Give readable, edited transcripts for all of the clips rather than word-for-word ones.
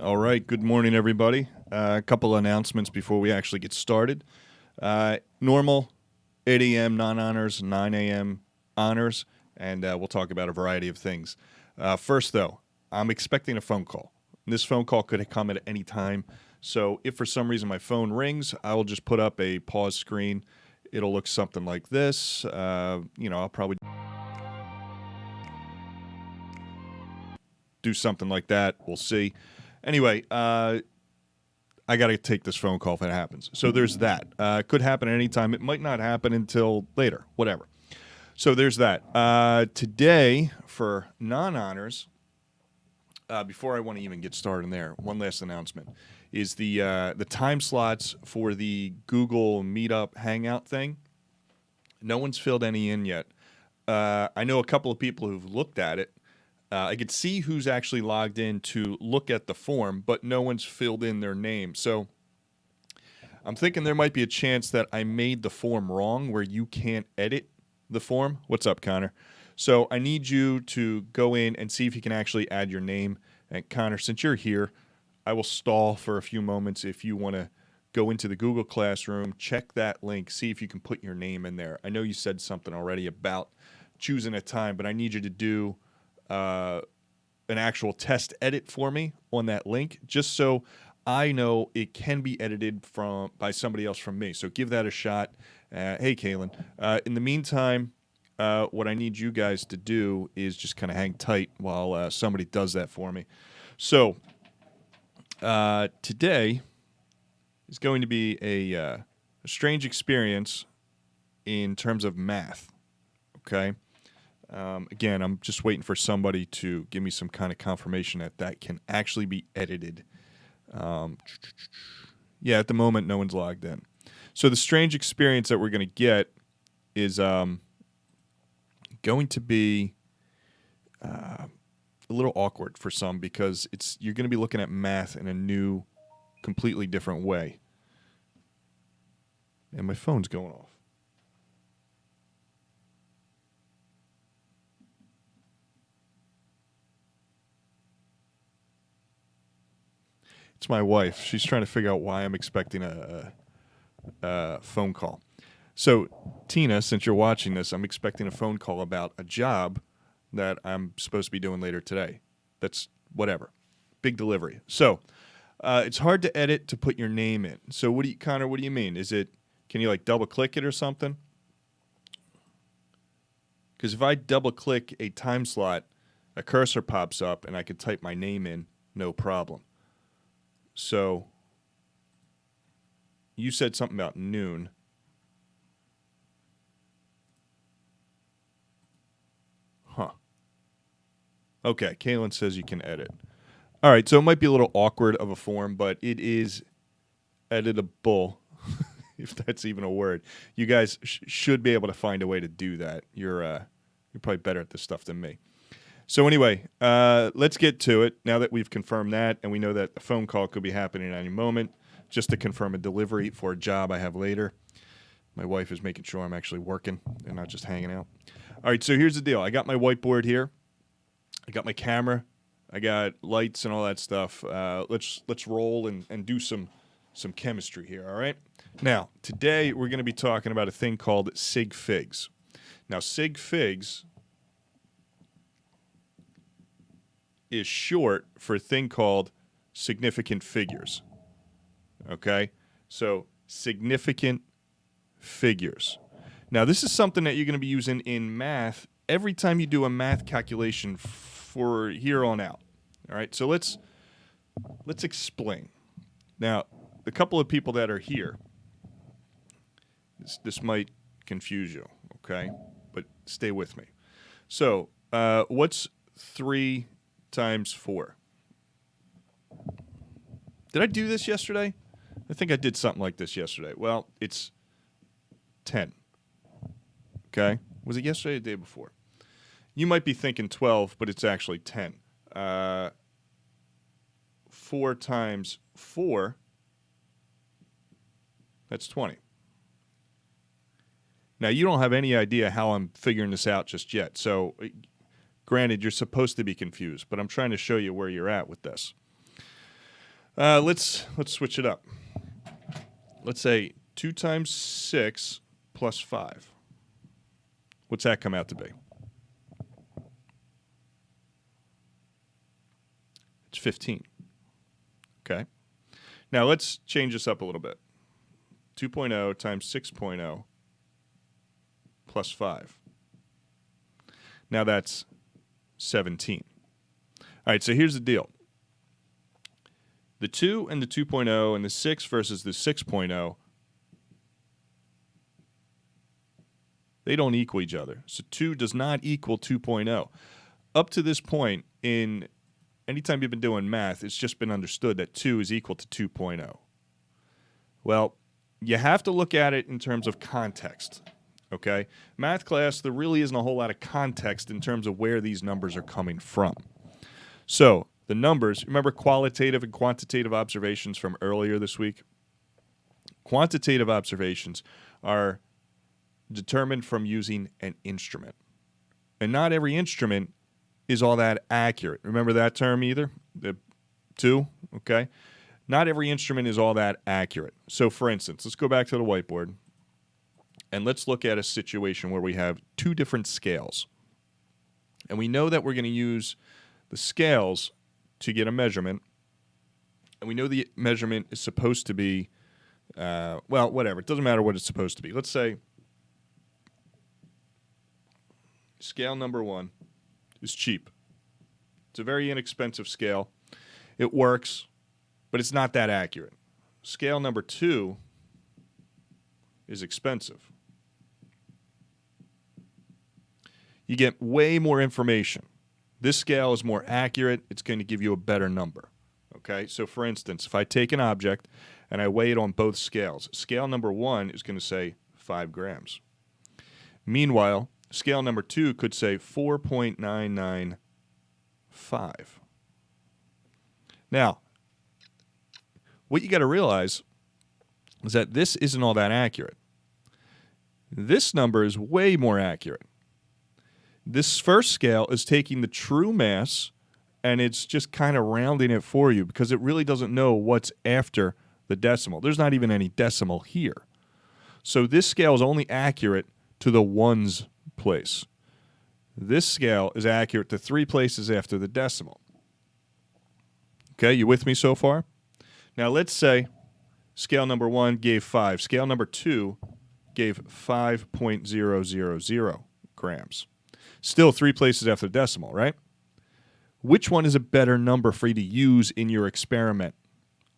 All right, good morning, everybody. A couple announcements before we actually get started. Normal 8 a.m. non-honors, 9 a.m. honors, and we'll talk about a variety of things. First, though, I'm expecting a phone call. This phone call could come at any time, so if for some reason my phone rings, I will just put up a pause screen. It'll look something like this. I'll probably do something like that. We'll see. Anyway, I got to take this phone call if it happens. So there's that. It could happen at any time. It might not happen until later, whatever. So there's that. Today, for non-honors, before I want to even get started in there, one last announcement is the time slots for the Google Meetup Hangout thing. No one's filled any in yet. I know a couple of people who've looked at it. I could see who's actually logged in to look at the form, but no one's filled in their name. So I'm thinking there might be a chance that I made the form wrong where you can't edit the form. What's up, Connor? So I need you to go in and see if you can actually add your name. And Connor, since you're here, I will stall for a few moments if you want to go into the Google Classroom, check that link, see if you can put your name in there. I know you said something already about choosing a time, but I need you to do an actual test edit for me on that link, just so I know it can be edited by somebody else from me. So give that a shot. Hey, Kaylin. In the meantime, what I need you guys to do is just kind of hang tight while somebody does that for me. So today is going to be a strange experience in terms of math, okay? Again, I'm just waiting for somebody to give me some kind of confirmation that can actually be edited. Yeah, at the moment, no one's logged in. So the strange experience that we're going to get is going to be a little awkward for some because you're going to be looking at math in a new, completely different way. And my phone's going off. It's my wife. She's trying to figure out why I'm expecting a phone call. So, Tina, since you're watching this, I'm expecting a phone call about a job that I'm supposed to be doing later today. That's whatever. Big delivery. So, it's hard to edit to put your name in. So, Connor, what do you mean? Can you like double click it or something? Because if I double click a time slot, a cursor pops up and I can type my name in, no problem. So, you said something about noon. Huh. Okay, Kaylin says you can edit. All right, so it might be a little awkward of a form, but it is editable, if that's even a word. You guys should be able to find a way to do that. You're probably better at this stuff than me. So anyway, let's get to it. Now that we've confirmed that and we know that a phone call could be happening at any moment, just to confirm a delivery for a job I have later. My wife is making sure I'm actually working and not just hanging out. All right, so here's the deal. I got my whiteboard here. I got my camera. I got lights and all that stuff. Let's roll and do some chemistry here, all right? Now, today we're going to be talking about a thing called SigFigs. Now, SigFigs is short for a thing called significant figures. Okay? So, significant figures. Now, this is something that you're going to be using in math every time you do a math calculation for here on out. All right? So, let's explain. Now, the couple of people that are here, this might confuse you, okay? But stay with me. So, what's 3 times 4? Did I do this yesterday? I think I did something like this yesterday. Well, it's 10. Okay? Was it yesterday or the day before? You might be thinking 12, but it's actually 10. 4 times 4, that's 20. Now, you don't have any idea how I'm figuring this out just yet. So, granted, you're supposed to be confused, but I'm trying to show you where you're at with this. Let's switch it up. Let's say 2 times 6 plus 5. What's that come out to be? It's 15. Okay. Now let's change this up a little bit. 2.0 times 6.0 plus 5. Now that's 17. All right, so here's the deal. The 2 and the 2.0 and the 6 versus the 6.0, they don't equal each other. So 2 does not equal 2.0. Up to this point, in anytime you've been doing math, it's just been understood that 2 is equal to 2.0. Well, you have to look at it in terms of context, okay? Math class, there really isn't a whole lot of context in terms of where these numbers are coming from. So the numbers, remember qualitative and quantitative observations from earlier this week? Quantitative observations are determined from using an instrument. And not every instrument is all that accurate. Remember that term either? The 2, okay? Not every instrument is all that accurate. So for instance, let's go back to the whiteboard and let's look at a situation where we have 2 different scales. And we know that we're going to use the scales to get a measurement. And we know the measurement is supposed to be, well, whatever. It doesn't matter what it's supposed to be. Let's say scale number 1 is cheap. It's a very inexpensive scale. It works, but it's not that accurate. Scale number 2 is expensive. You get way more information. This scale is more accurate. It's going to give you a better number. Okay, so for instance, if I take an object and I weigh it on both scales, scale number 1 is going to say 5 grams. Meanwhile, scale number 2 could say 4.995. Now, what you got to realize is that this isn't all that accurate. This number is way more accurate. This first scale is taking the true mass and it's just kind of rounding it for you because it really doesn't know what's after the decimal. There's not even any decimal here. So this scale is only accurate to the ones place. This scale is accurate to 3 places after the decimal. Okay, you with me so far? Now let's say scale number 1 gave 5. Scale number 2 gave 5.000 grams. Still 3 places after the decimal, right? Which one is a better number for you to use in your experiment?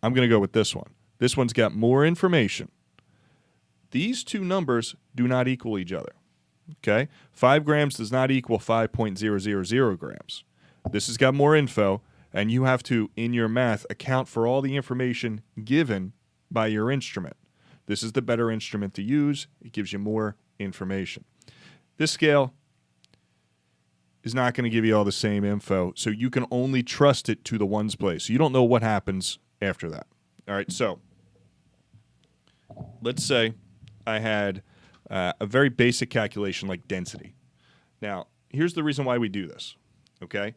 I'm going to go with this one. This one's got more information. These 2 numbers do not equal each other. Okay? 5 grams does not equal 5.000 grams. This has got more info, and you have to, in your math, account for all the information given by your instrument. This is the better instrument to use. It gives you more information. This scale is not going to give you all the same info, so you can only trust it to the ones place. You don't know what happens after that. All right, so let's say I had a very basic calculation like density. Now, here's the reason why we do this, okay?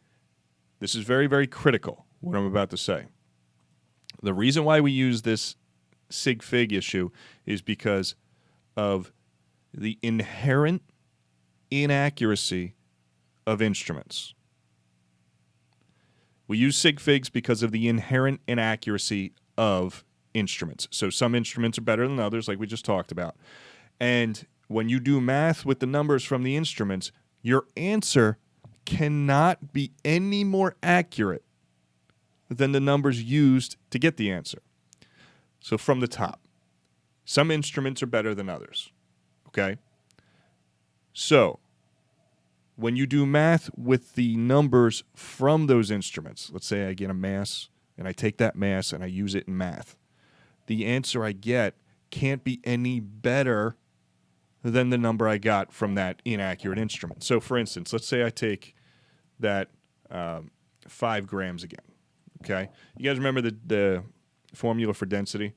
This is very, very critical, what I'm about to say. The reason why we use this SigFig issue is because of the inherent inaccuracy of instruments. We use SigFigs because of the inherent inaccuracy of instruments. So some instruments are better than others, like we just talked about. And when you do math with the numbers from the instruments, your answer cannot be any more accurate than the numbers used to get the answer. So from the top, some instruments are better than others. Okay? So when you do math with the numbers from those instruments, let's say I get a mass and I take that mass and I use it in math, the answer I get can't be any better than the number I got from that inaccurate instrument. So for instance, let's say I take that 5 grams again. Okay? You guys remember the formula for density?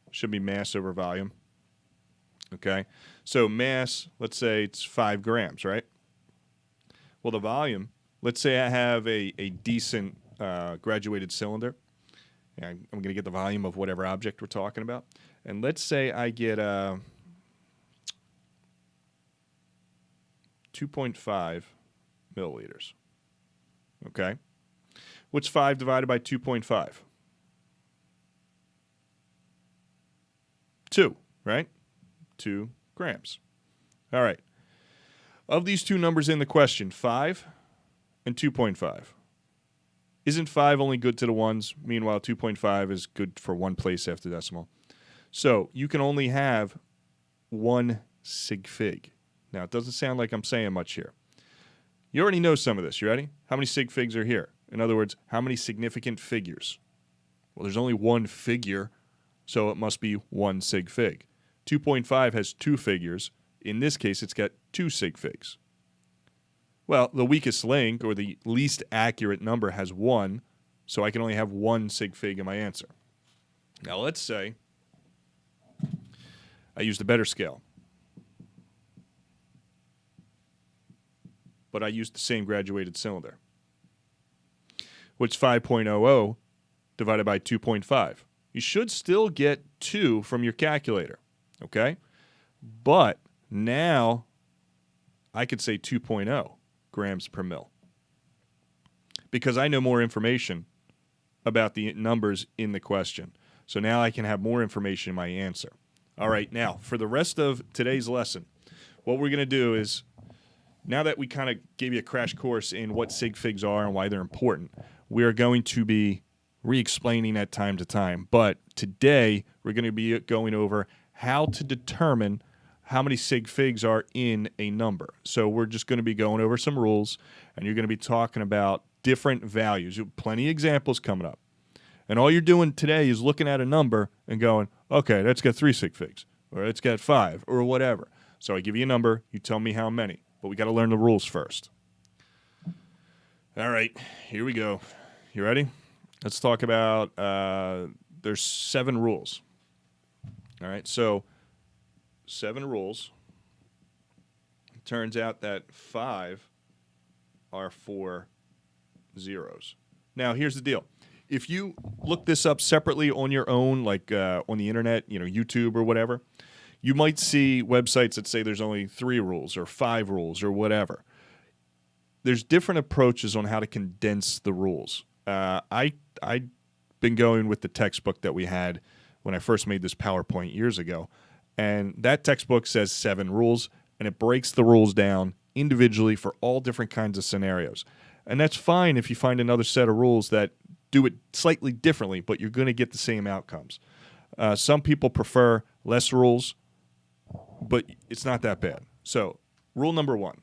It should be mass over volume. Okay? So mass, let's say it's 5 grams, right? Well, the volume, let's say I have a decent graduated cylinder, And I'm going to get the volume of whatever object we're talking about. And let's say I get 2.5 milliliters. Okay? What's 5 divided by 2.5? 2, right? 2 grams. All right. Of these two numbers in the question, 5 and 2.5. Isn't 5 only good to the ones? Meanwhile, 2.5 is good for one place after decimal. So you can only have one sig fig. Now, it doesn't sound like I'm saying much here. You already know some of this. You ready? How many sig figs are here? In other words, how many significant figures? Well, there's only one figure, so it must be one sig fig. 2.5 has 2 figures. In this case, it's got 2 sig figs. Well, the weakest link, or the least accurate number, has 1, so I can only have 1 sig fig in my answer. Now, let's say I used a better scale, but I used the same graduated cylinder. What's 5.00 divided by 2.5? You should still get 2 from your calculator, okay? But now I could say 2.0 grams per mil because I know more information about the numbers in the question. So now I can have more information in my answer. All right, now for the rest of today's lesson, what we're going to do is, now that we kind of gave you a crash course in what sig figs are and why they're important, we are going to be re-explaining that time to time. But today, we're going to be going over how to determine how many sig figs are in a number. So we're just going to be going over some rules, and you're going to be talking about different values. Plenty of examples coming up. And all you're doing today is looking at a number and going, okay, that's got 3 sig figs, or it's got 5, or whatever. So I give you a number, you tell me how many. But we got to learn the rules first. All right, here we go. You ready? Let's talk about, there's 7 rules. All right, so 7 rules. It turns out that 5 are for zeros. Now, here's the deal. If you look this up separately on your own, like on the internet, YouTube or whatever, you might see websites that say there's only 3 rules or 5 rules or whatever. There's different approaches on how to condense the rules. I've been going with the textbook that we had when I first made this PowerPoint years ago. And that textbook says 7 rules, and it breaks the rules down individually for all different kinds of scenarios. And that's fine if you find another set of rules that do it slightly differently, but you're going to get the same outcomes. Some people prefer less rules, but it's not that bad. So, rule number 1,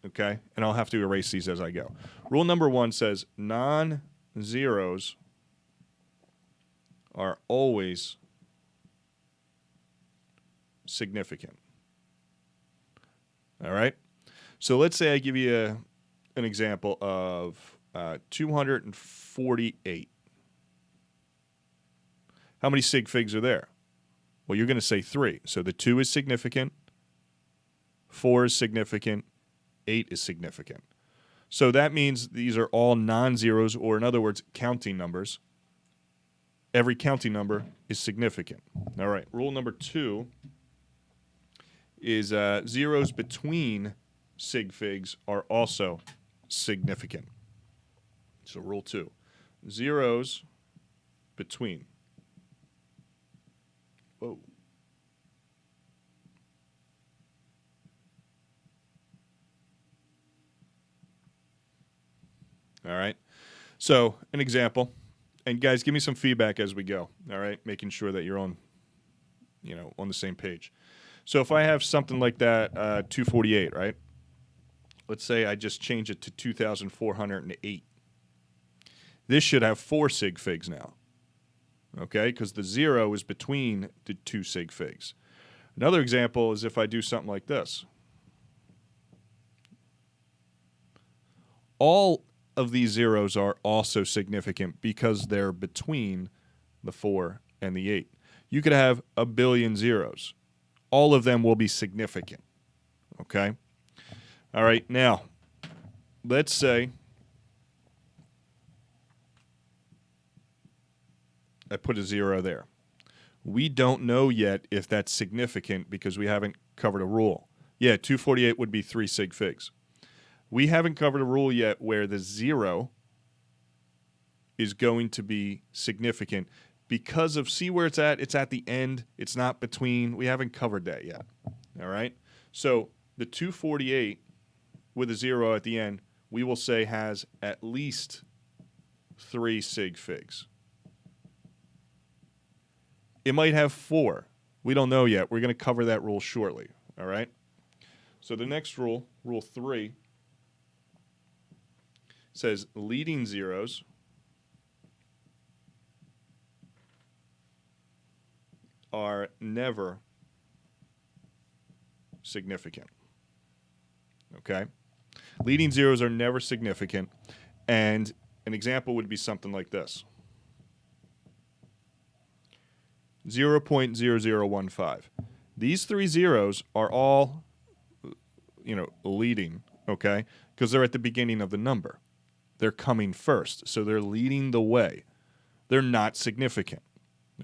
okay? And I'll have to erase these as I go. Rule number 1 says non-zeros are always significant. All right? So, let's say I give you an example of 248. How many sig figs are there? Well, you're going to say 3. So the 2 is significant, 4 is significant, 8 is significant. So that means these are all non-zeros, or in other words, counting numbers. Every counting number is significant. All right, rule number 2 is zeros between sig figs are also significant. So rule 2, zeros between. Whoa. All right. So, an example. And guys, give me some feedback as we go. All right? Making sure that you're on the same page. So, if I have something like that, 248, right? Let's say I just change it to 2,408. This should have 4 sig figs now. Okay, because the 0 is between the 2 sig figs. Another example is if I do something like this. All of these zeros are also significant because they're between the 4 and the 8. You could have a billion zeros. All of them will be significant. Okay? All right, now, let's say I put a 0 there. We don't know yet if that's significant because we haven't covered a rule. Yeah, 248 would be 3 sig figs. We haven't covered a rule yet where the 0 is going to be significant because of, see where it's at? It's at the end. It's not between. We haven't covered that yet. All right? So the 248 with a 0 at the end, we will say has at least 3 sig figs. It might have 4. We don't know yet. We're going to cover that rule shortly. All right? So the next rule, rule 3, says leading zeros are never significant. Okay? Leading zeros are never significant. And an example would be something like this. 0.0015. These 3 zeros are all, leading, okay? Because they're at the beginning of the number. They're coming first, so they're leading the way. They're not significant,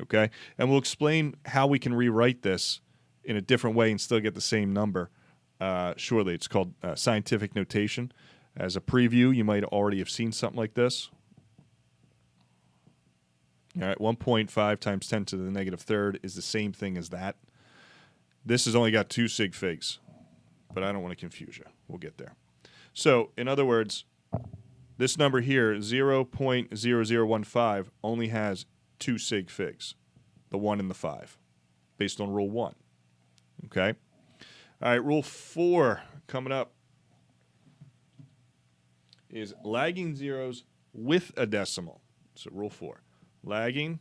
okay? And we'll explain how we can rewrite this in a different way and still get the same number shortly. It's called scientific notation. As a preview, you might already have seen something like this. All right, 1.5 times 10 to the negative third is the same thing as that. This has only got 2 sig figs, but I don't want to confuse you. We'll get there. So, in other words, this number here, 0.0015, only has 2 sig figs, the 1 and the 5, based on rule 1. Okay? All right, rule 4 coming up is lagging zeros with a decimal. So, rule 4. Lagging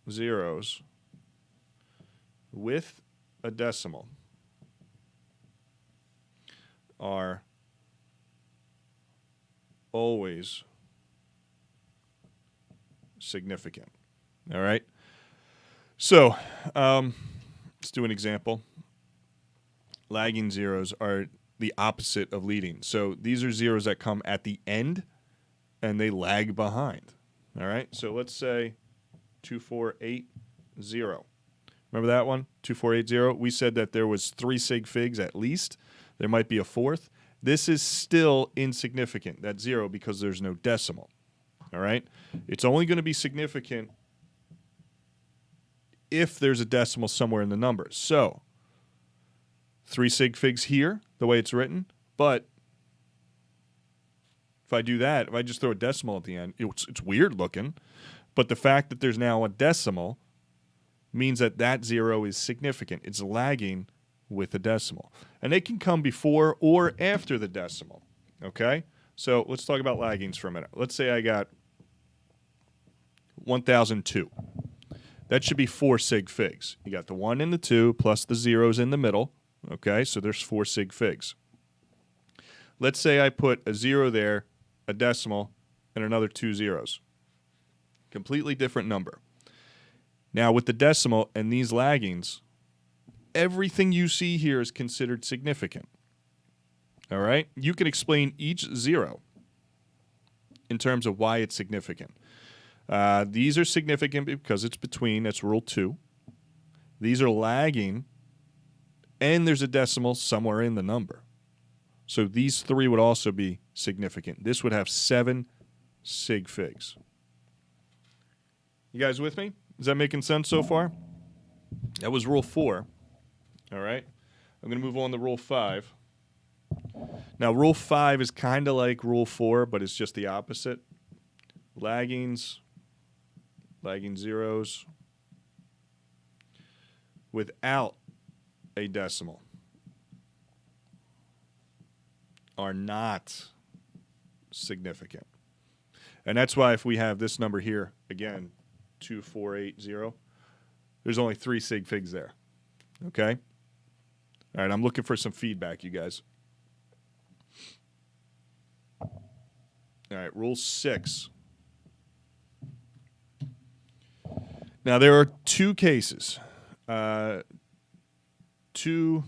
zeros with a decimal are always significant. All right? So, let's do an example. Lagging zeros are the opposite of leading. So, these are zeros that come at the end and they lag behind. All right? So let's say 2480. Remember that one? 2480. We said that there was 3 sig figs at least. There might be a 4th. This is still insignificant, that 0, because there's no decimal. All right? It's only going to be significant if there's a decimal somewhere in the number. So 3 sig figs here, the way it's written, but if I do that, if I just throw a decimal at the end, it's weird looking, but the fact that there's now a decimal means that that 0 is significant. It's lagging with a decimal. And they can come before or after the decimal, okay? So let's talk about laggings for a minute. Let's say I got 1002. That should be 4 sig figs. You got the 1 and the 2 plus the zeros in the middle, okay? So there's 4 sig figs. Let's say I put a 0 there, a decimal, and another 2 zeros. Completely different number. Now, with the decimal and these laggings, everything you see here is considered significant. All right? You can explain each 0 in terms of why it's significant. These are significant because it's between. That's rule 2. These are lagging, and there's a decimal somewhere in the number. So these 3 would also be significant. This would have 7 sig figs. You guys with me? Is that making sense so far? That was rule 4. All right. I'm going to move on to rule 5. Now, rule 5 is kind of like rule 4, but it's just the opposite. Lagging zeros without a decimal are not significant. And that's why if we have this number here, again, 2480, there's only 3 sig figs there. Okay? All right, I'm looking for some feedback, you guys. All right, rule 6. Now, there are 2 cases, 2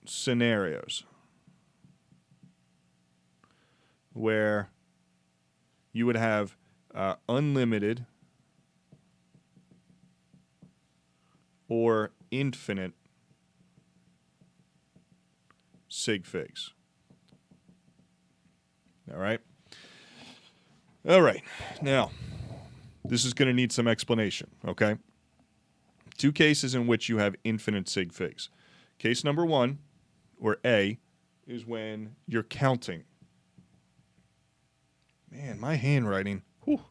scenarios where you would have unlimited or infinite SigFigs. All right. All right. Now, this is going to need some explanation, okay? Two cases in which you have infinite SigFigs. Case number one, or A, is when you're counting. Man, my handwriting, whew,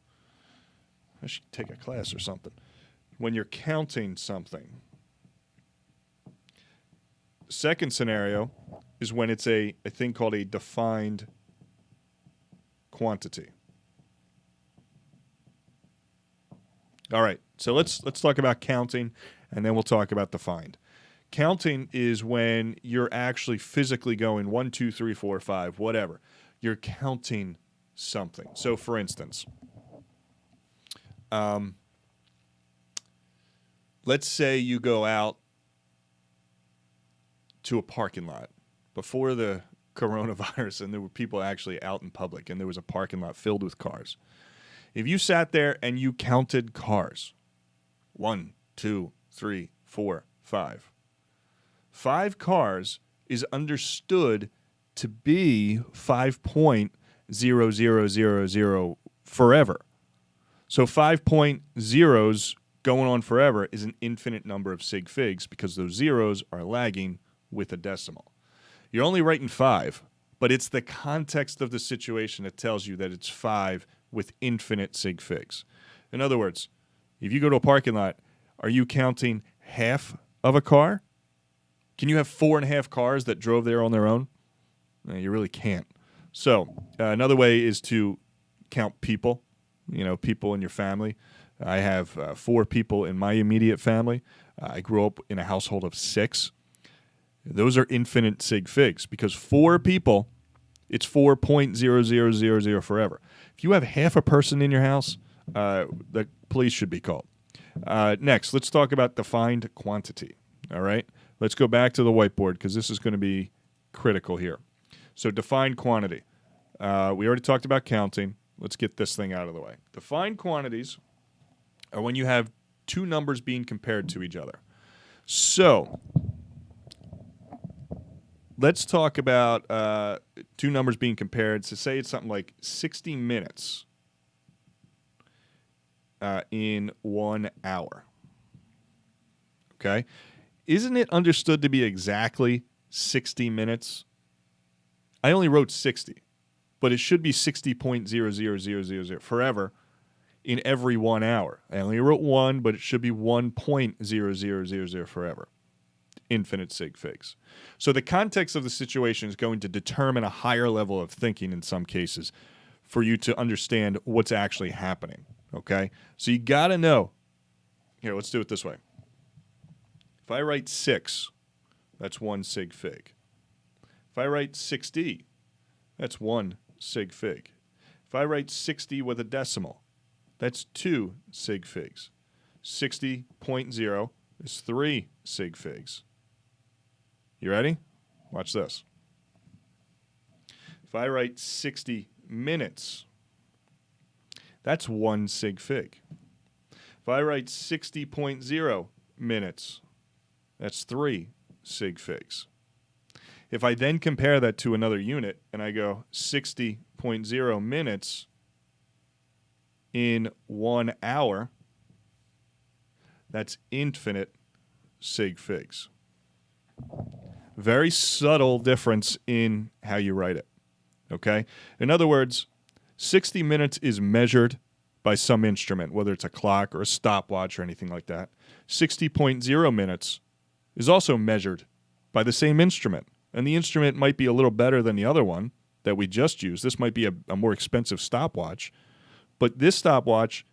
I should take a class or something. When you're counting something. Second scenario is when it's a thing called a defined quantity. All right, so let's talk about counting, and then we'll talk about defined. Counting is when you're actually physically going 1, 2, 3, 4, 5, whatever. You're counting something. So, for instance, let's say you go out to a parking lot before the coronavirus, and there were people actually out in public, and there was a parking lot filled with cars. If you sat there and you counted cars, 1, 2, 3, 4, 5. 5 cars is understood to be 5.0000 forever. So 5.0s going on forever is an infinite number of SigFigs because those zeros are lagging with a decimal. You're only writing 5, but it's the context of the situation that tells you that it's 5 with infinite SigFigs. In other words, if you go to a parking lot, are you counting half of a car? Can you have 4.5 cars that drove there on their own? No, you really can't. So another way is to count people, people in your family. I have 4 people in my immediate family. I grew up in a household of 6. Those are infinite SigFigs because 4 people, it's 4.0000 forever. If you have half a person in your house, the police should be called. Next, let's talk about defined quantity. All right? Let's go back to the whiteboard because this is going to be critical here. So defined quantity. We already talked about counting. Let's get this thing out of the way. Defined quantities are when you have 2 numbers being compared to each other. So let's talk about 2 numbers being compared. So say it's something like 60 minutes in 1 hour. Okay? Isn't it understood to be exactly 60 minutes? I only wrote 60, but it should be 60.00000 forever in every 1 hour. I only wrote 1, but it should be 1.0000 forever. Infinite SigFigs. So the context of the situation is going to determine a higher level of thinking in some cases for you to understand what's actually happening. Okay? So you got to know. Here, let's do it this way. If I write 6, that's 1 SigFig. If I write 60, that's 1 SigFig. If I write 60 with a decimal, that's 2 SigFigs. 60.0 is 3 SigFigs. You ready? Watch this. If I write 60 minutes, that's 1 SigFig. If I write 60.0 minutes, that's 3 SigFigs. If I then compare that to another unit and I go 60.0 minutes in 1 hour, that's infinite SigFigs. Very subtle difference in how you write it. Okay? In other words, 60 minutes is measured by some instrument, whether it's a clock or a stopwatch or anything like that. 60.0 minutes is also measured by the same instrument. And the instrument might be a little better than the other one that we just used. This might be a more expensive stopwatch. But this stopwatch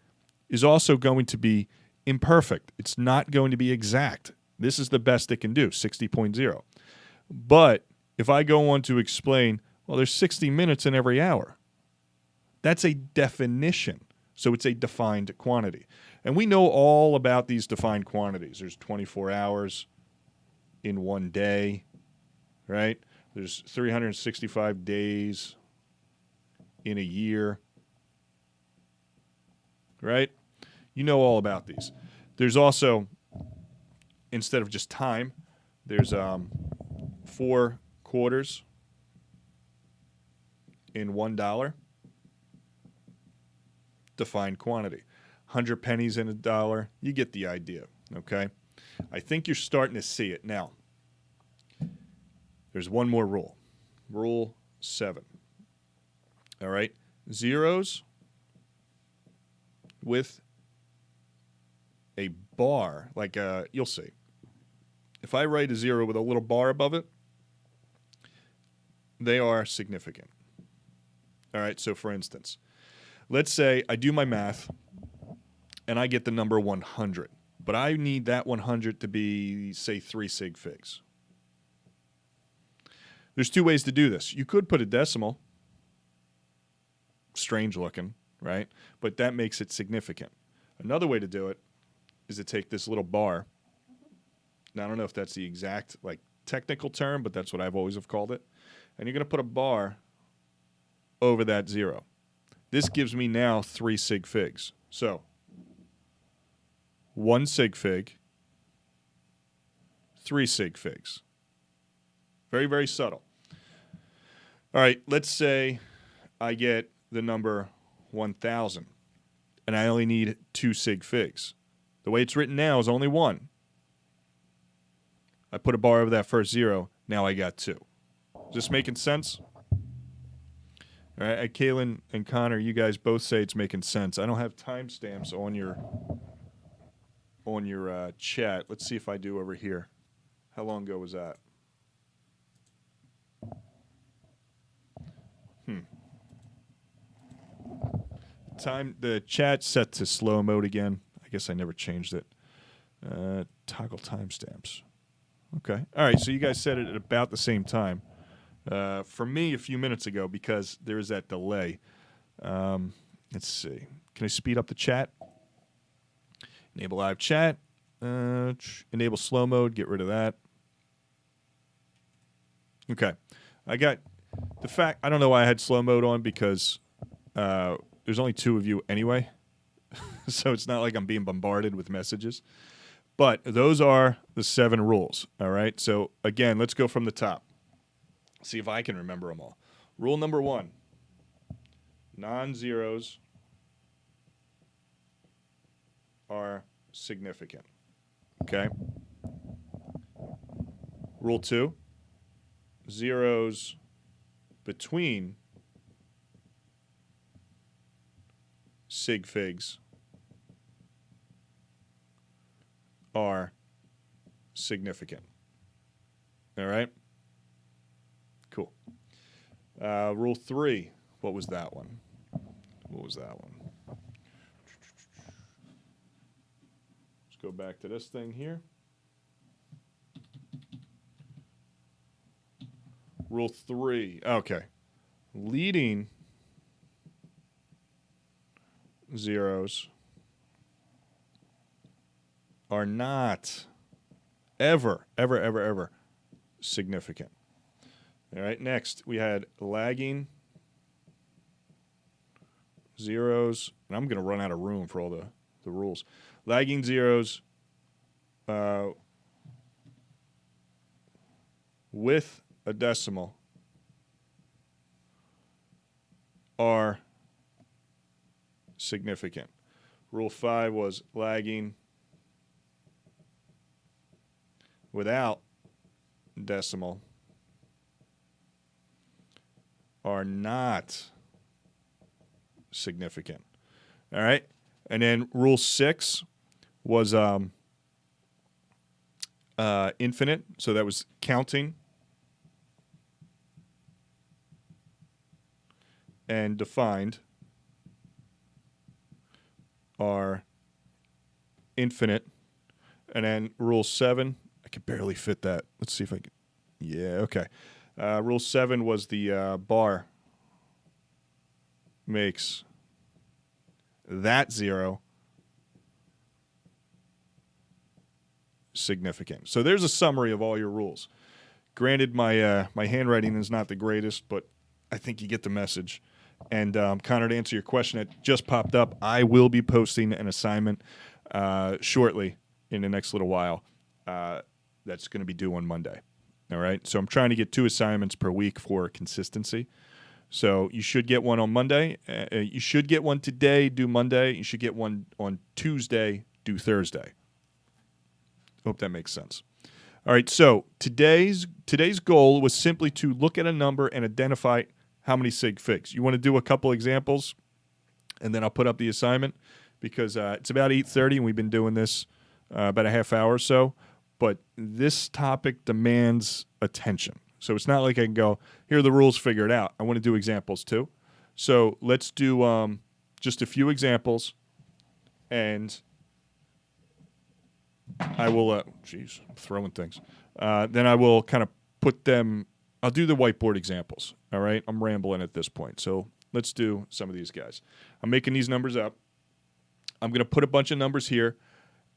is also going to be imperfect. It's not going to be exact. This is the best it can do, 60.0. But if I go on to explain, well, there's 60 minutes in every hour. That's a definition. So it's a defined quantity. And we know all about these defined quantities. There's 24 hours in 1 day, right? There's 365 days in a year. right? You know all about these. There's also, instead of just time, there's 4 quarters in $1. Defined quantity. 100 pennies in $1. You get the idea, okay? I think you're starting to see it now. There's one more rule. Rule 7. All right? Zeros with a bar, like you'll see. If I write a 0 with a little bar above it, they are significant. All right, so for instance, let's say I do my math and I get the number 100, but I need that 100 to be, say, 3 sig figs. There's 2 ways to do this. You could put a decimal. Strange looking, right? But that makes it significant. Another way to do it is to take this little bar. Now, I don't know if that's the exact technical term, but that's what I've always have called it. And you're going to put a bar over that 0. This gives me now 3 sig figs. So 1 sig fig, 3 sig figs. Very, very subtle. All right, let's say I get the number 1,000, and I only need 2 sig figs. The way it's written now is only 1. I put a bar over that first 0. Now I got 2. Is this making sense? All right, Kaylin and Connor, you guys both say it's making sense. I don't have timestamps on your chat. Let's see if I do over here. How long ago was that? The chat's set to slow mode again. I guess I never changed it. Toggle timestamps. Okay. All right, so you guys said it at about the same time. For me, a few minutes ago, because there is that delay. Let's see. Can I speed up the chat? Enable live chat. Enable slow mode. Get rid of that. Okay. I got the fact. I don't know why I had slow mode on, because there's only 2 of you anyway. So it's not like I'm being bombarded with messages. But those are the 7 rules. All right. So again, let's go from the top. See if I can remember them all. Rule number 1. Non-zeros are significant. Okay. Rule 2. Zeros between sig figs are significant. All right? Cool. Rule 3. What was that one? Let's go back to this thing here. Rule 3. Okay. Leading zeros are not ever significant. All right, next we had lagging zeros, and I'm going to run out of room for all the rules. Lagging zeros with a decimal are significant. Rule 5 was lagging without decimal are not significant. All right? And then rule 6 was infinite, so that was counting and defined are infinite. And then rule 7, I could barely fit that. Let's see if I can. Yeah, okay. Rule 7 was the bar makes that 0 significant. So there's a summary of all your rules. Granted, my handwriting is not the greatest, but I think you get the message. And Connor, to answer your question that just popped up, I will be posting an assignment shortly in the next little while that's going to be due on Monday. All right. So I'm trying to get 2 assignments per week for consistency. So you should get one on Monday. You should get one today, due Monday. You should get one on Tuesday, due Thursday. Hope that makes sense. All right. So today's goal was simply to look at a number and identify how many sig figs. You want to do a couple examples, and then I'll put up the assignment because it's about 8:30 and we've been doing this about a half hour or so. But this topic demands attention. So it's not like I can go, here are the rules, figure it out. I want to do examples too. So let's do just a few examples, and I will, I'm throwing things. Then I will kind of put them, I'll do the whiteboard examples, all right? I'm rambling at this point. So let's do some of these guys. I'm making these numbers up. I'm going to put a bunch of numbers here.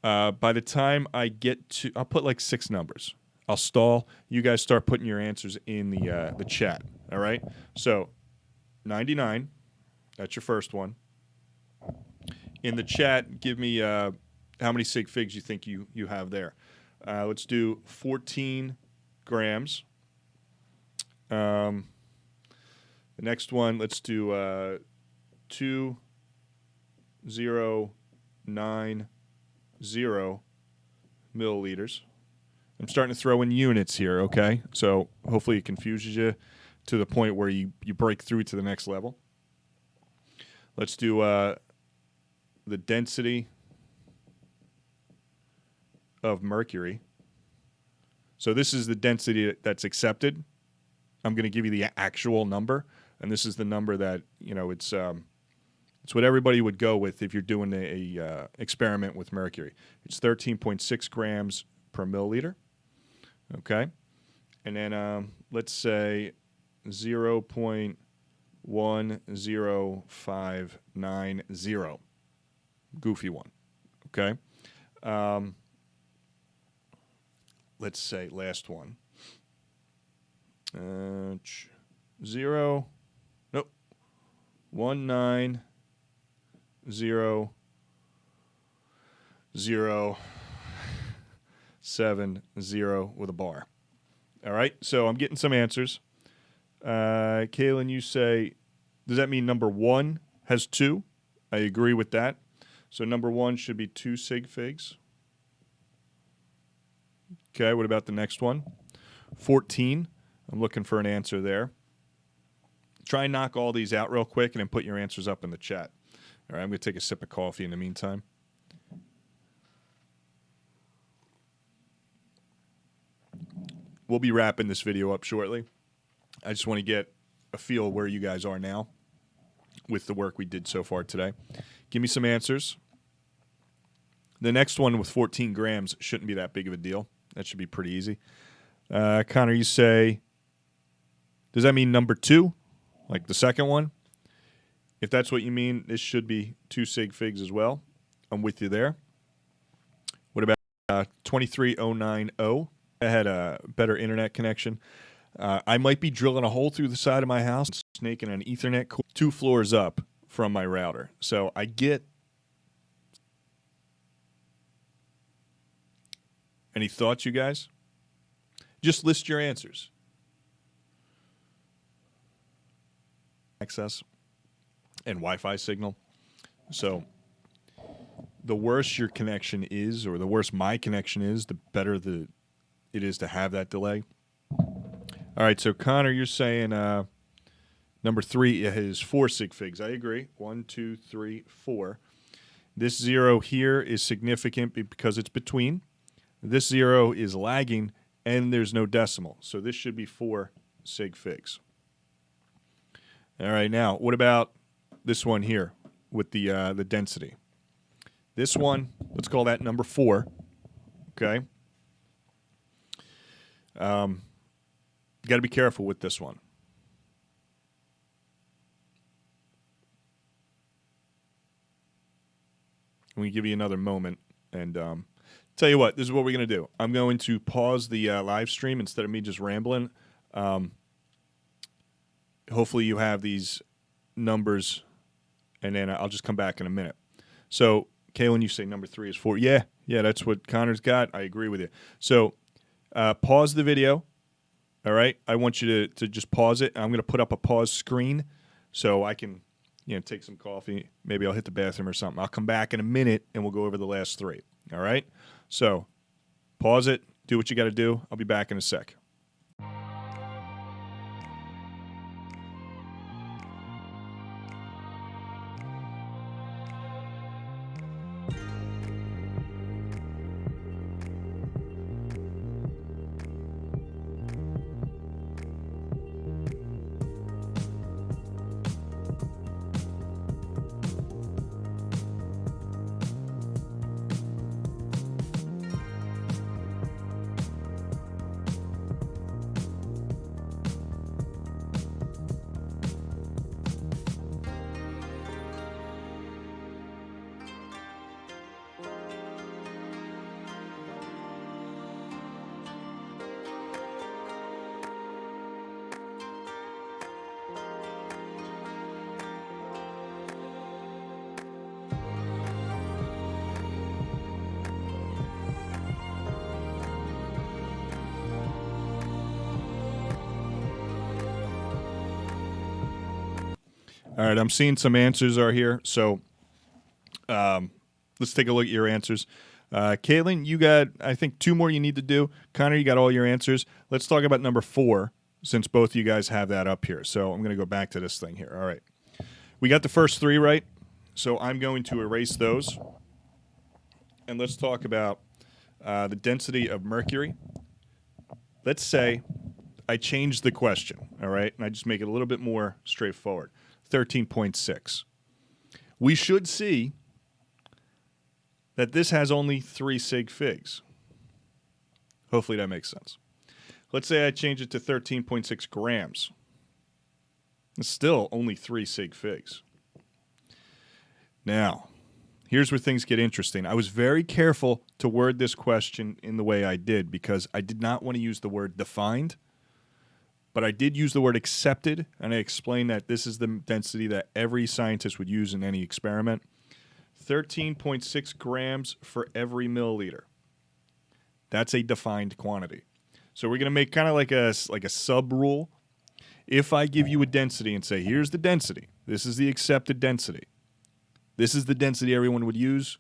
By the time I get to, I'll put like 6 numbers. I'll stall. You guys start putting your answers in the chat, all right? So 99, that's your first one. In the chat, give me how many sig figs you think you have there. Let's do 14 grams. The next one, let's do 2090 milliliters. I'm starting to throw in units here, okay? So hopefully it confuses you to the point where you break through to the next level. Let's do the density of mercury. So this is the density that's accepted. I'm going to give you the actual number, and this is the number that, it's what everybody would go with if you're doing a experiment with mercury. It's 13.6 grams per milliliter. Okay, and then let's say 0.10590. Goofy one. Okay. Let's say last one. 19070 with a bar. All right, so I'm getting some answers. Kaylin, you say, does that mean number 1 has 2? I agree with that. So number 1 should be 2 sig figs. Okay, what about the next one? 14. I'm looking for an answer there. Try and knock all these out real quick and then put your answers up in the chat. All right, I'm going to take a sip of coffee in the meantime. We'll be wrapping this video up shortly. I just want to get a feel where you guys are now with the work we did so far today. Give me some answers. The next one with 14 grams shouldn't be that big of a deal. That should be pretty easy. Connor, you say, does that mean number 2? Like the second one? If that's what you mean, this should be 2 sig figs as well. I'm with you there. What about 23090? I had a better internet connection. I might be drilling a hole through the side of my house and snaking an Ethernet cord 2 floors up from my router. So I get... Any thoughts, you guys? Just list your answers. Access and Wi-Fi signal. So the worse your connection is, or the worse my connection is, the better it is to have that delay. All right, so Connor, you're saying number 3 is 4 sig figs. I agree. 1, 2, 3, 4. This 0 here is significant because it's between. This 0 is lagging, and there's no decimal. So this should be 4 sig figs. All right, now, what about this one here with the density? This one, let's call that number 4, okay? You got to be careful with this one. Let me give you another moment, and tell you what, this is what we're going to do. I'm going to pause the live stream instead of me just rambling. Hopefully you have these numbers, and then I'll just come back in a minute. So, Kaylin, you say number 3 is 4. Yeah, that's what Connor's got. I agree with you. So, pause the video. All right? I want you to just pause it. I'm going to put up a pause screen so I can take some coffee. Maybe I'll hit the bathroom or something. I'll come back in a minute, and we'll go over the last 3. All right? So, pause it. Do what you got to do. I'll be back in a sec. All right, I'm seeing some answers are here, so let's take a look at your answers. Caitlin, you got, I think, 2 more you need to do. Connor, you got all your answers. Let's talk about number 4, since both of you guys have that up here. So I'm going to go back to this thing here. All right. We got the first 3 right, so I'm going to erase those. And let's talk about the density of mercury. Let's say I change the question, all right, and I just make it a little bit more straightforward. 13.6. We should see that this has only 3 SigFigs. Hopefully that makes sense. Let's say I change it to 13.6 grams. It's still only 3 SigFigs. Now, here's where things get interesting. I was very careful to word this question in the way I did because I did not want to use the word defined. But I did use the word accepted, and I explained that this is the density that every scientist would use in any experiment. 13.6 grams for every milliliter. That's a defined quantity. So we're going to make kind of like a sub-rule. If I give you a density and say, here's the density, this is the accepted density, this is the density everyone would use,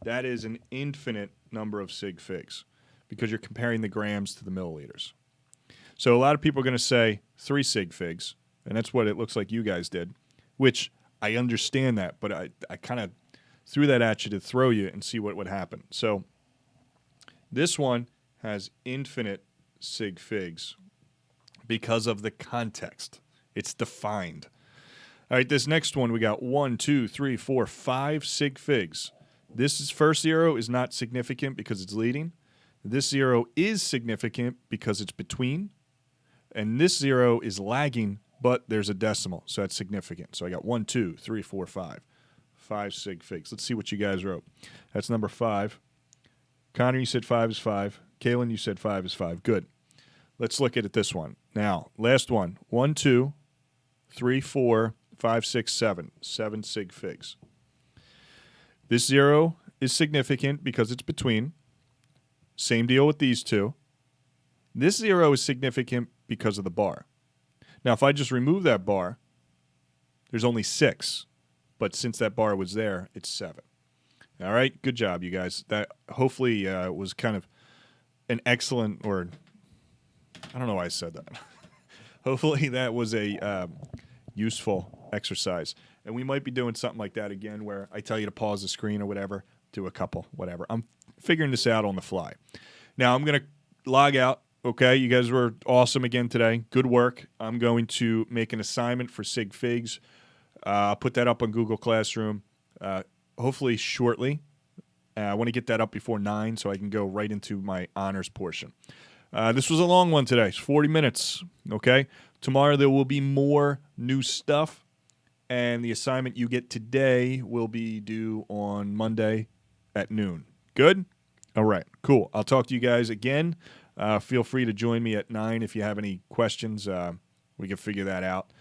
that is an infinite number of SigFigs because you're comparing the grams to the milliliters. So a lot of people are going to say 3 SigFigs, and that's what it looks like you guys did, which I understand that, but I kind of threw that at you to throw you and see what would happen. So this one has infinite SigFigs because of the context. It's defined. All right, this next one, we got 1, 2, 3, 4, 5 SigFigs. This first 0 is not significant because it's leading. This 0 is significant because it's between. And this 0 is lagging, but there's a decimal, so that's significant. So I got 1, 2, 3, 4, 5. 5 SigFigs. Let's see what you guys wrote. That's number 5. Connor, you said 5 is 5. Kaylin, you said 5 is 5. Good. Let's look at this one. Now, last one. 1, 2, 3, 4, 5, 6, 7. 7 SigFigs. This 0 is significant because it's between. Same deal with these 2. This 0 is significant because of the bar. Now, if I just remove that bar, there's only 6. But since that bar was there, it's 7. All right? Good job, you guys. That hopefully was kind of an excellent, or I don't know why I said that. Hopefully that was a useful exercise. And we might be doing something like that again where I tell you to pause the screen or whatever, do a couple, whatever. I'm figuring this out on the fly. Now, I'm going to log out. Okay, you guys were awesome again today. Good work. I'm going to make an assignment for SigFigs. I'll put that up on Google Classroom hopefully shortly. I want to get that up before 9 so I can go right into my honors portion. This was a long one today. It's 40 minutes, okay? Tomorrow there will be more new stuff, and the assignment you get today will be due on Monday at noon. Good? All right, cool. I'll talk to you guys again. Feel free to join me at 9 if you have any questions. We can figure that out.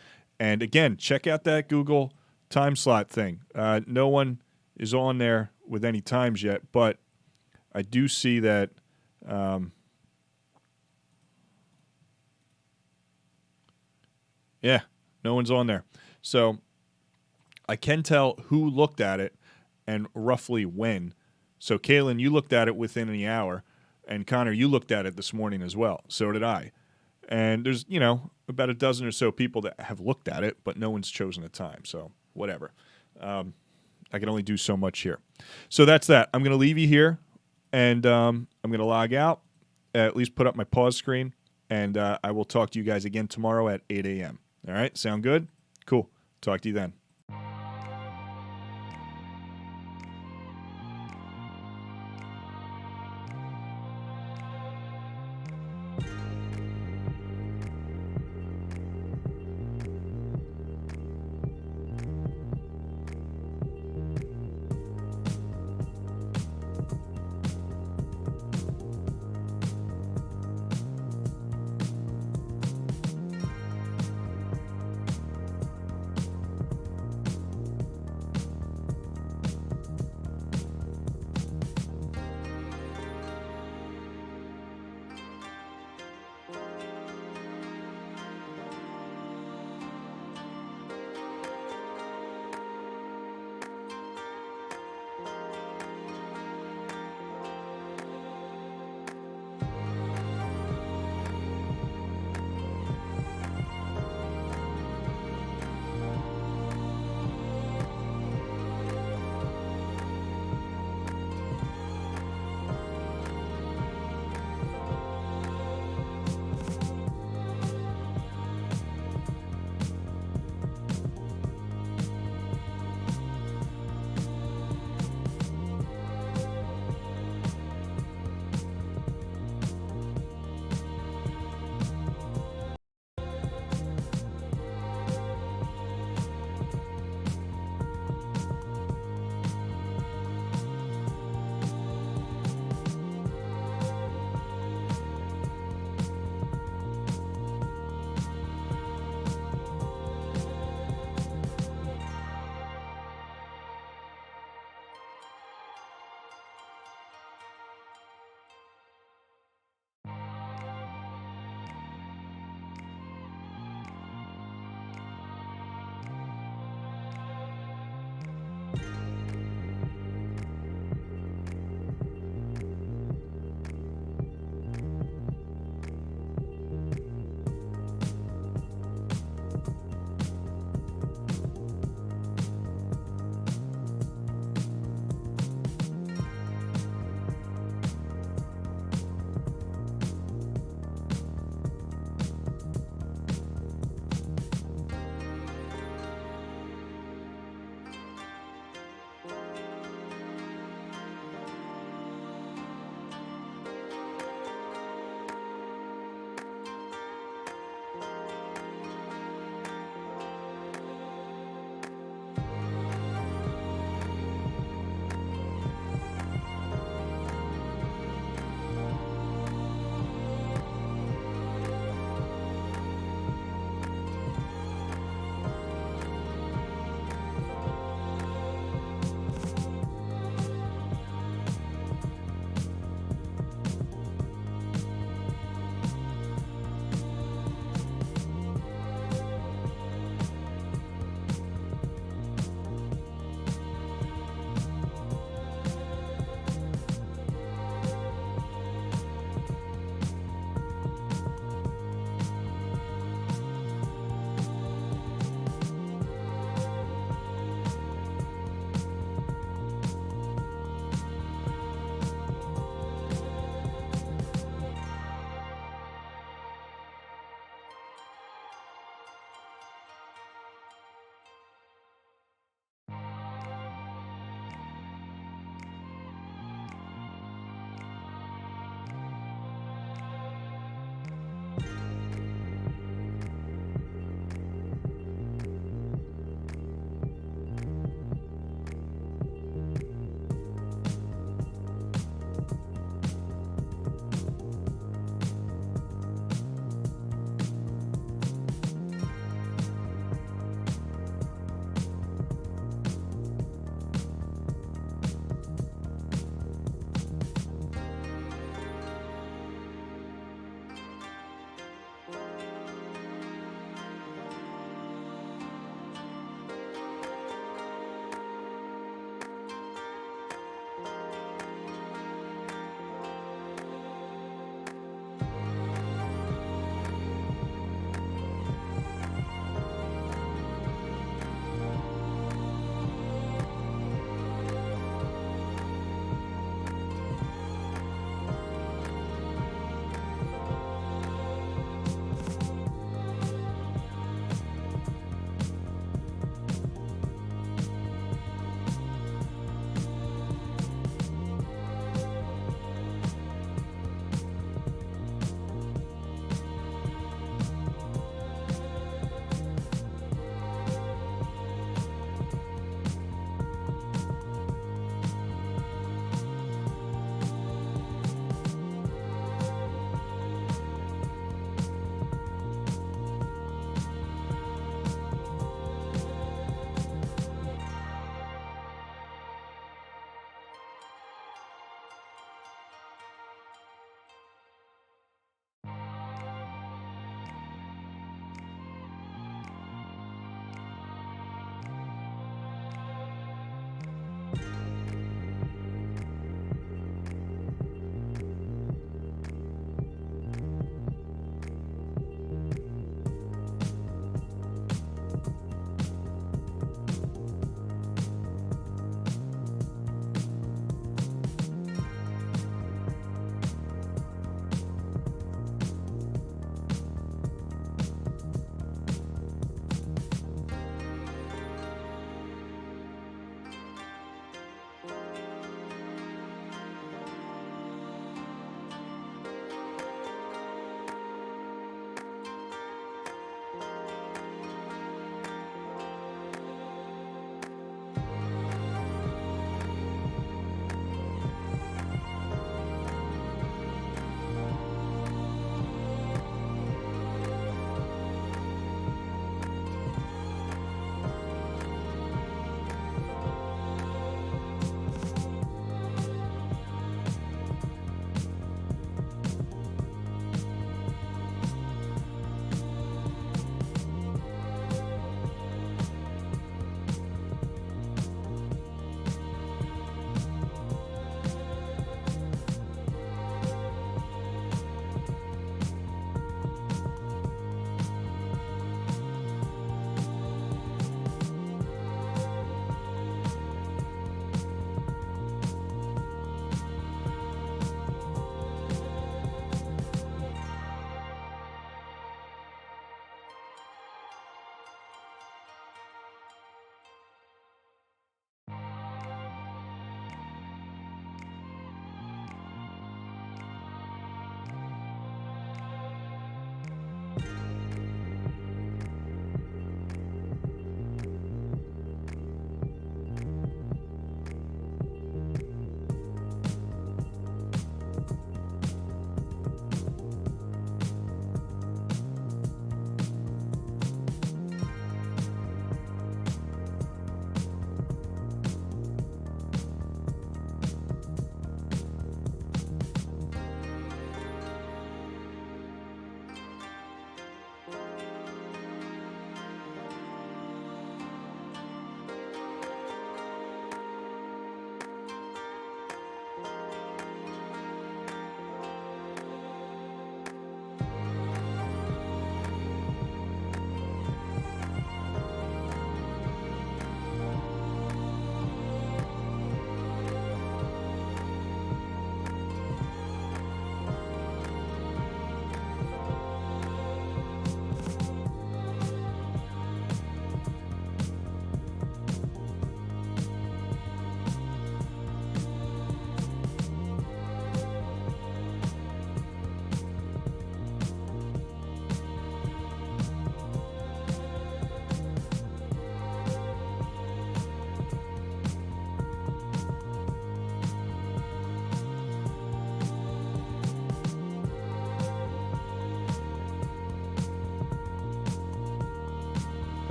And again, check out that Google time slot thing. No one is on there with any times yet, but I do see that. Yeah, no one's on there. So I can tell who looked at it and roughly when. So, Kaylin, you looked at it within the hour, and Connor, you looked at it this morning as well. So did I. And there's, about a dozen or so people that have looked at it, but no one's chosen a time. So, whatever. I can only do so much here. So that's that. I'm going to leave you here, and I'm going to log out, at least put up my pause screen, and I will talk to you guys again tomorrow at 8 a.m. All right? Sound good? Cool. Talk to you then.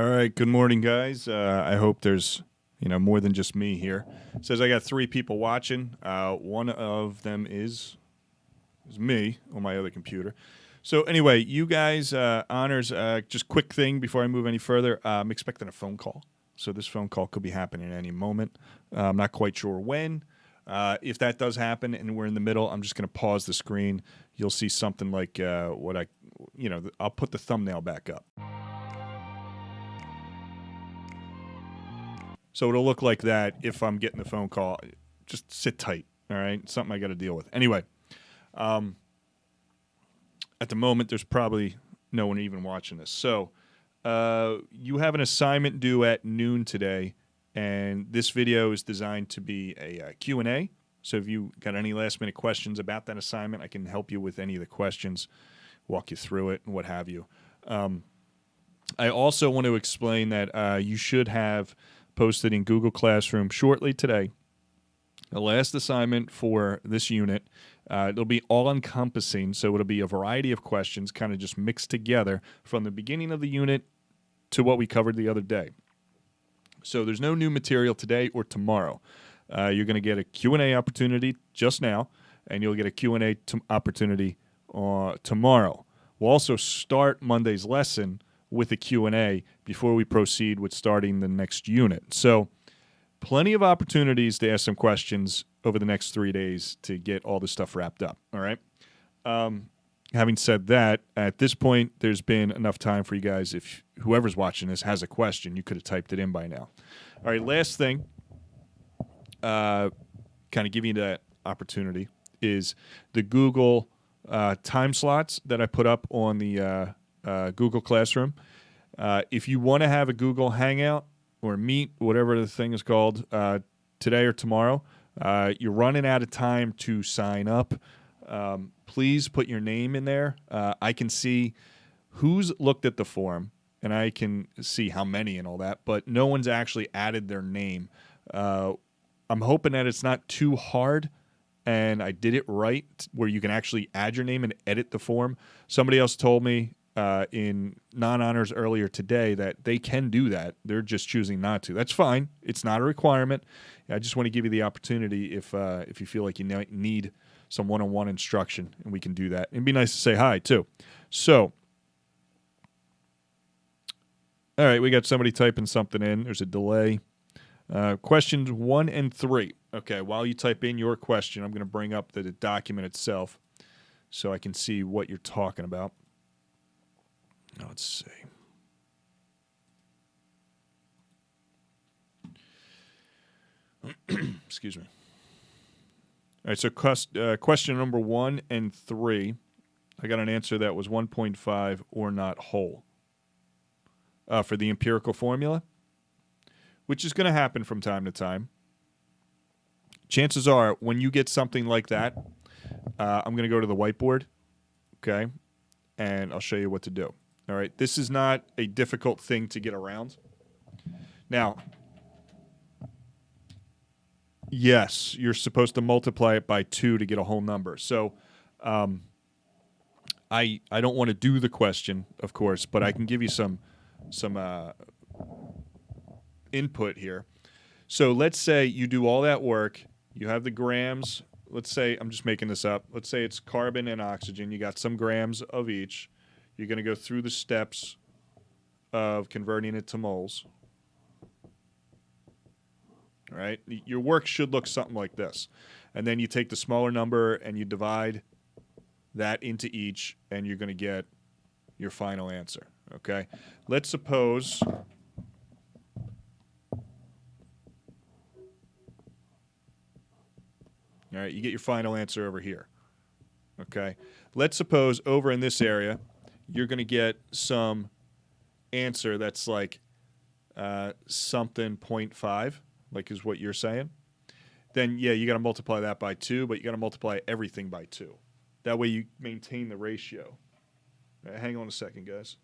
All right. Good morning, guys. I hope there's more than just me here. It says I got 3 people watching. One of them is me on my other computer. So anyway, you guys, honors. Just quick thing before I move any further. I'm expecting a phone call. So this phone call could be happening at any moment. I'm not quite sure when. If that does happen and we're in the middle, I'm just going to pause the screen. You'll see something like I'll put the thumbnail back up. So it'll look like that if I'm getting the phone call. Just sit tight, all right? Something I got to deal with. Anyway, at the moment, there's probably no one even watching this. So you have an assignment due at noon today, and this video is designed to be a Q&A. So if you got any last-minute questions about that assignment, I can help you with any of the questions, walk you through it, and what have you. I also want to explain that you should have posted in Google Classroom shortly today the last assignment for this unit. It'll be all-encompassing, so it'll be a variety of questions kind of just mixed together from the beginning of the unit to what we covered the other day. So there's no new material today or tomorrow. You're going to get a Q&A opportunity just now, and you'll get a Q&A opportunity tomorrow. We'll also start Monday's lesson with a Q&A before we proceed with starting the next unit. So plenty of opportunities to ask some questions over the next 3 days to get all this stuff wrapped up, all right? Having said that, at this point, there's been enough time for you guys. If whoever's watching this has a question, you could have typed it in by now. All right, last thing, kind of give you that opportunity, is the Google time slots that I put up on the Google Classroom. If you want to have a Google Hangout or Meet, whatever the thing is called, today or tomorrow, you're running out of time to sign up. Please put your name in there. I can see who's looked at the form, and I can see how many and all that, but no one's actually added their name. I'm hoping that it's not too hard, and I did it right, where you can actually add your name and edit the form. Somebody else told me in non-honors earlier today that they can do that. They're just choosing not to. That's fine. It's not a requirement. I just want to give you the opportunity if you feel like you need some one-on-one instruction, and we can do that. It'd be nice to say hi, too. So, all right, we got somebody typing something in. There's a delay. Questions 1 and 3. Okay, while you type in your question, I'm going to bring up the document itself so I can see what you're talking about. Let's see. Excuse me. All right, so question number 1 and 3, I got an answer that was 1.5 or not whole for the empirical formula, which is going to happen from time to time. Chances are, when you get something like that, I'm going to go to the whiteboard, okay, and I'll show you what to do. All right, this is not a difficult thing to get around. Now, yes, you're supposed to multiply it by 2 to get a whole number. So I don't want to do the question, of course, but I can give you some input here. So let's say you do all that work. You have the grams. Let's say, I'm just making this up. Let's say it's carbon and oxygen. You got some grams of each. You're going to go through the steps of converting it to moles. All right? Your work should look something like this. And then you take the smaller number and you divide that into each, and you're going to get your final answer. Okay? Let's suppose... All right, you get your final answer over here. Okay? Let's suppose over in this area, you're going to get some answer that's like something 0.5, like is what you're saying. Then, yeah, you got to multiply that by 2, but you got to multiply everything by 2. That way you maintain the ratio. All right, hang on a second, guys.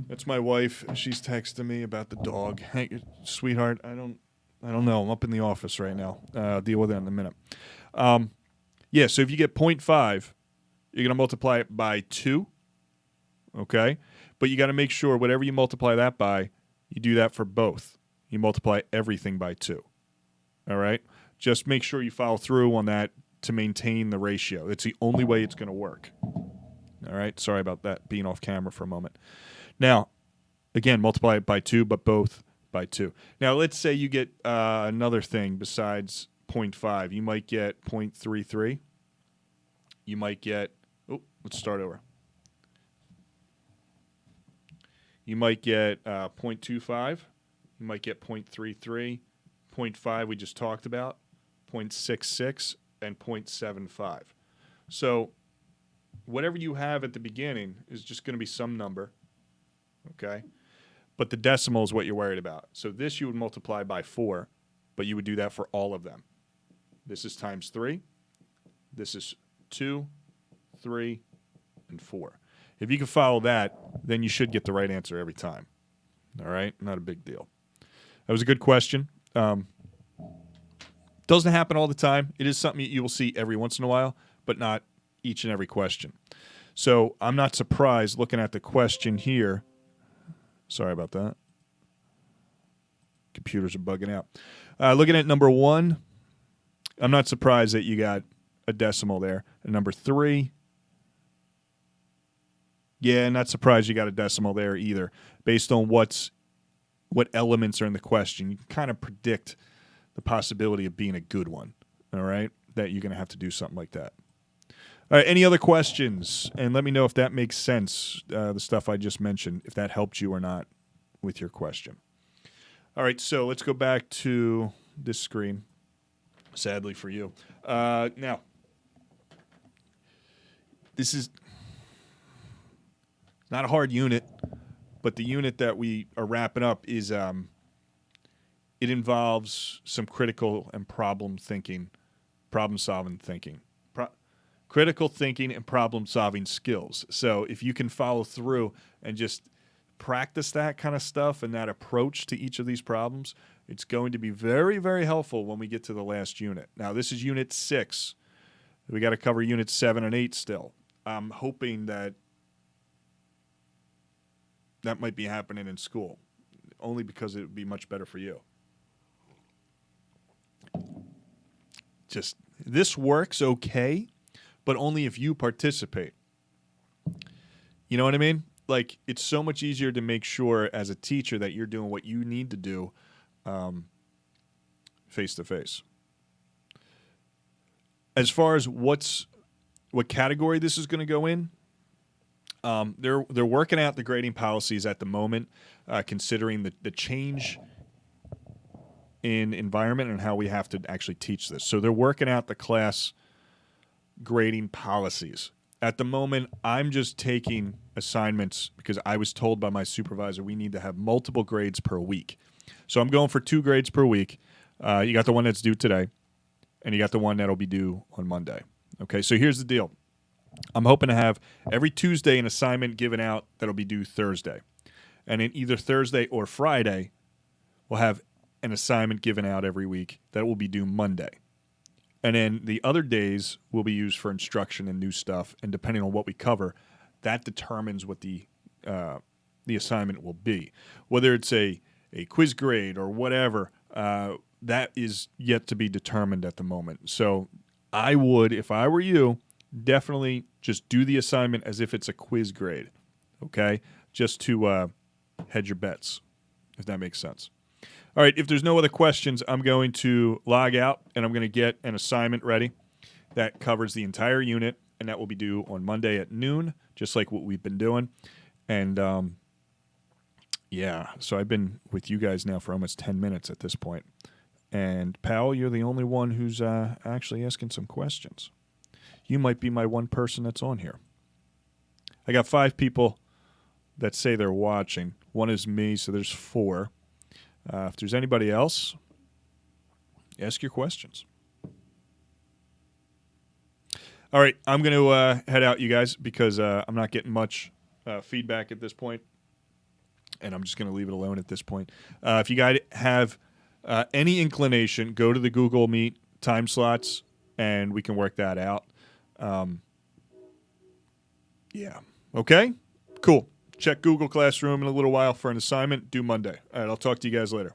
That's my wife. She's texting me about the dog. Hey, sweetheart, I don't know. I'm up in the office right now. I'll deal with that in a minute. Yeah, so if you get 0.5, you're going to multiply it by 2, okay? But you got to make sure whatever you multiply that by, you do that for both. You multiply everything by 2. All right? Just make sure you follow through on that to maintain the ratio. It's the only way it's going to work. All right? Sorry about that, being off camera for a moment. Now, again, multiply it by 2, but both by 2. Now, let's say you get another thing besides 0.5. You might get 0.33. You might get, let's start over. You might get 0.25. You might get 0.33. 0.5 we just talked about. 0.66 and 0.75. So whatever you have at the beginning is just going to be some number, okay? But the decimal is what you're worried about. So this you would multiply by 4, but you would do that for all of them. This is times 3. This is 2, 3, and 4. If you can follow that, then you should get the right answer every time. All right? Not a big deal. That was a good question. Doesn't happen all the time. It is something you will see every once in a while, but not each and every question. So I'm not surprised looking at the question here. Sorry about that. Computers are bugging out. Looking at number 1, I'm not surprised that you got a decimal there. And number 3, yeah, not surprised you got a decimal there either. Based on what elements are in the question, you can kind of predict the possibility of being a good one, all right, that you're going to have to do something like that. All right, any other questions? And let me know if that makes sense, the stuff I just mentioned, if that helped you or not with your question. All right, so let's go back to this screen, sadly for you. Now, this is not a hard unit, but the unit that we are wrapping up is it involves some critical and problem-solving thinking. Critical thinking and problem-solving skills. So if you can follow through and just practice that kind of stuff and that approach to each of these problems, it's going to be very, very helpful when we get to the last unit. Now, this is Unit 6. We got to cover Units 7 and 8 still. I'm hoping that might be happening in school, only because it would be much better for you. Just, this works okay, but only if you participate. You know what I mean? Like, it's so much easier to make sure as a teacher that you're doing what you need to do face-to-face. As far as what category this is going to go in, they're working out the grading policies at the moment, considering the change in environment and how we have to actually teach this. So they're working out the class grading policies. At the moment, I'm just taking assignments because I was told by my supervisor we need to have multiple grades per week. So I'm going for 2 grades per week. You got the one that's due today, and you got the one that'll be due on Monday. Okay, so here's the deal. I'm hoping to have every Tuesday an assignment given out that'll be due Thursday. And in either Thursday or Friday, we'll have an assignment given out every week that will be due Monday. And then the other days will be used for instruction and new stuff. And depending on what we cover, that determines what the assignment will be. Whether it's a quiz grade or whatever, that is yet to be determined at the moment. So I would, if I were you, definitely just do the assignment as if it's a quiz grade, okay? Just to hedge your bets, if that makes sense. All right, if there's no other questions, I'm going to log out, and I'm going to get an assignment ready that covers the entire unit, and that will be due on Monday at noon, just like what we've been doing. And, yeah, so I've been with you guys now for almost 10 minutes at this point. And, Powell, you're the only one who's actually asking some questions. You might be my one person that's on here. I got 5 people that say they're watching. One is me, so there's 4. If there's anybody else, ask your questions. All right, I'm going to head out, you guys, because I'm not getting much feedback at this point, and I'm just going to leave it alone at this point. If you guys have any inclination, go to the Google Meet time slots, and we can work that out. Yeah. Okay? Cool. Check Google Classroom in a little while for an assignment. Due Monday. All right, I'll talk to you guys later.